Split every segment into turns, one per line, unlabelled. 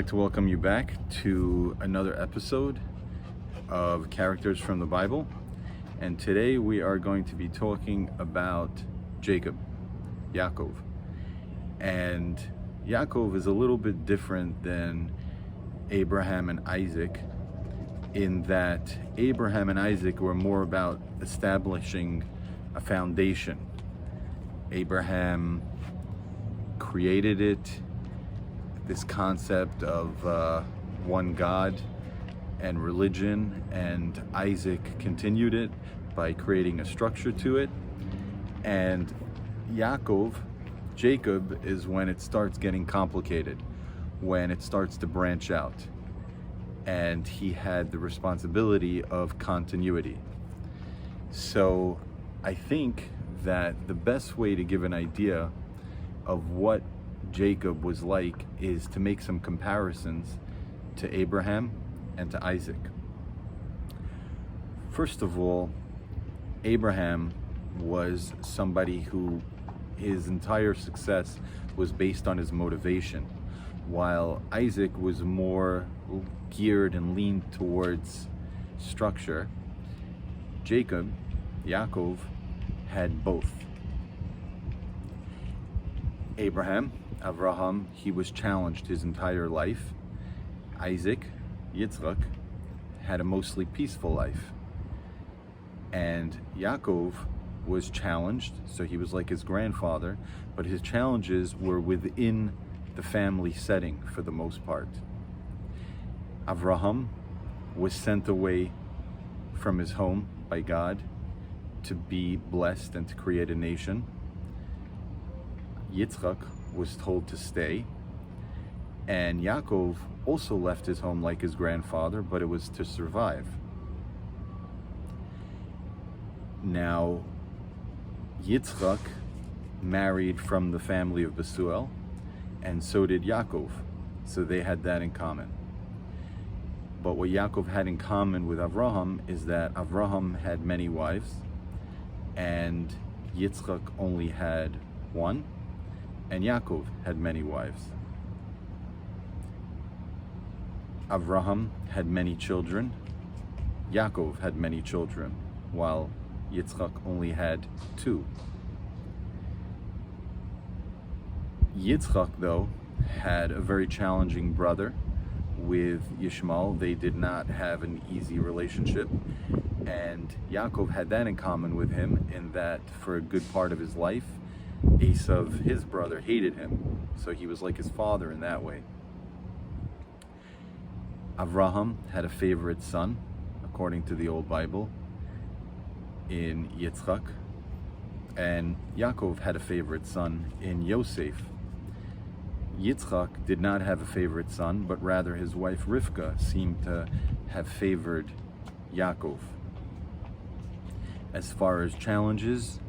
like to welcome you back to another episode of Characters from the Bible. And today we are going to be talking about Jacob, Yaakov. And Yaakov is a little bit different than Abraham and Isaac in that Abraham and Isaac were more about establishing a foundation. Abraham created it, this concept of one God and religion, and Isaac continued it by creating a structure to it. And Jacob, is when it starts getting complicated, when it starts to branch out. And he had the responsibility of continuity. So I think that the best way to give an idea of what Jacob was like is to make some comparisons to Abraham and to Isaac. First of all, Abraham was somebody who his entire success was based on his motivation, while Isaac was more geared and leaned towards structure. Yaakov, had both. Abraham, Avraham, he was challenged his entire life. Isaac, Yitzchak, had a mostly peaceful life. And Yaakov was challenged, so he was like his grandfather, but his challenges were within the family setting for the most part. Avraham was sent away from his home by God to be blessed and to create a nation. Yitzchak was told to stay, and Yaakov also left his home like his grandfather, but it was to survive. Now, Yitzchak married from the family of Besuel, and so did Yaakov, so they had that in common. But what Yaakov had in common with Avraham is that Avraham had many wives, and Yitzchak only had one, and Yaakov had many wives. Avraham had many children, Yaakov had many children, while Yitzchak only had two. Yitzchak, though, had a very challenging brother with Yishmael. They did not have an easy relationship, and Yaakov had that in common with him in that for a good part of his life, Esav, his brother, hated him, so he was like his father in that way. Avraham had a favorite son, according to the Old Bible, in Yitzchak, and Yaakov had a favorite son in Yosef. Yitzchak did not have a favorite son, but rather his wife Rivka seemed to have favored Yaakov. As far as challenges,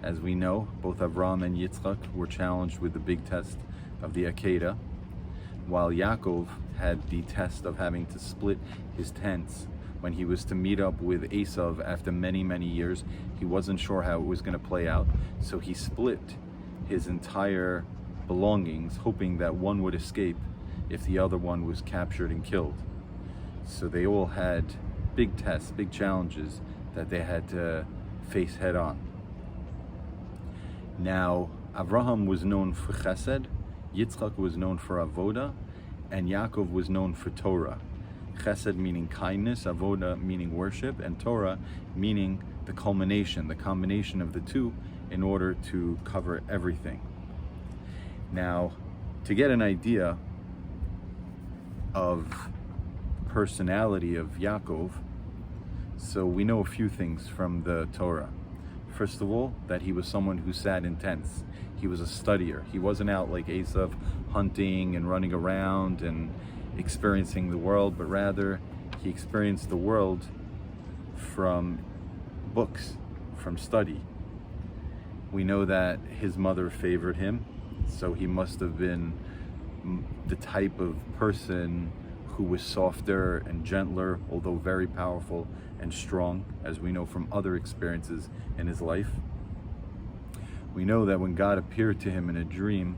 as we know, both Avraham and Yitzchak were challenged with the big test of the Akedah, while Yaakov had the test of having to split his tents when he was to meet up with Esav after many, many years. He wasn't sure how it was going to play out, so he split his entire belongings, hoping that one would escape if the other one was captured and killed. So they all had big tests, big challenges that they had to face head on. Now, Avraham was known for Chesed, Yitzchak was known for Avodah, and Yaakov was known for Torah. Chesed meaning kindness, Avodah meaning worship, and Torah meaning the culmination, the combination of the two in order to cover everything. Now, to get an idea of personality of Yaakov, so we know a few things from the Torah. First of all, that he was someone who sat in tents. He was a studier. He wasn't out like Esav hunting and running around and experiencing the world, but rather he experienced the world from books, from study. We know that his mother favored him, so he must have been the type of person who was softer and gentler, although very powerful and strong, as we know from other experiences in his life. We know that when God appeared to him in a dream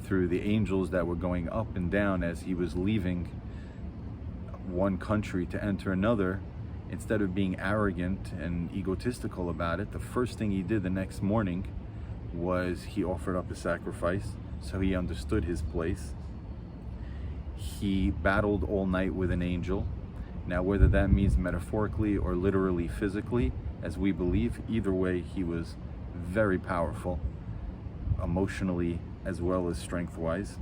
through the angels that were going up and down as he was leaving one country to enter another. Instead of being arrogant and egotistical about it, the first thing he did the next morning was he offered up a sacrifice, so he understood his place. He battled all night with an angel. Now, whether that means metaphorically or literally physically, as we believe, either way, he was very powerful, emotionally as well as strength-wise.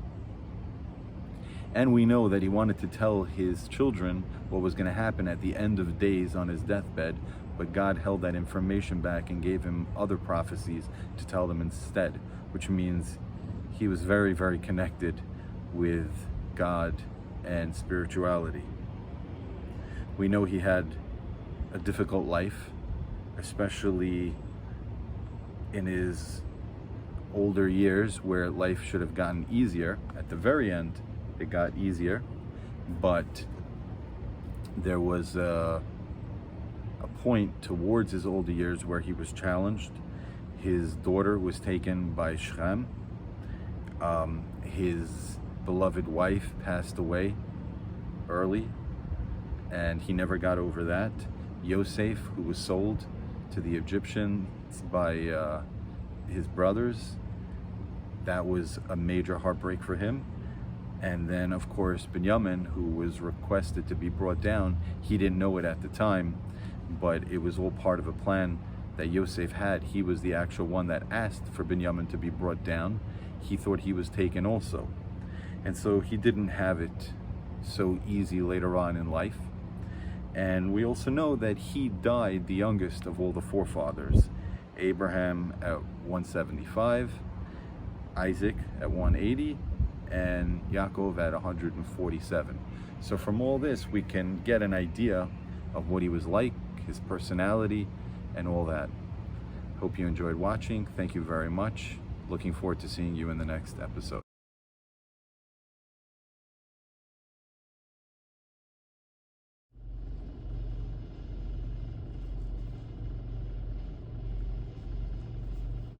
And we know that he wanted to tell his children what was going to happen at the end of days on his deathbed, but God held that information back and gave him other prophecies to tell them instead, which means he was very, very connected with God and spirituality. We know he had a difficult life, especially in his older years where life should have gotten easier. At the very end, it got easier, but there was a point towards his older years where he was challenged. His daughter was taken by Shem. His beloved wife passed away early, and he never got over that. Yosef, who was sold to the Egyptians by his brothers, that was a major heartbreak for him. And then, of course, Binyamin, who was requested to be brought down, he didn't know it at the time, but it was all part of a plan that Yosef had. He was the actual one that asked for Binyamin to be brought down. He thought he was taken also. And so he didn't have it so easy later on in life. And we also know that he died the youngest of all the forefathers. Abraham at 175, Isaac at 180, and Yaakov at 147. So from all this, we can get an idea of what he was like, his personality, and all that. Hope you enjoyed watching. Thank you very much. Looking forward to seeing you in the next episode.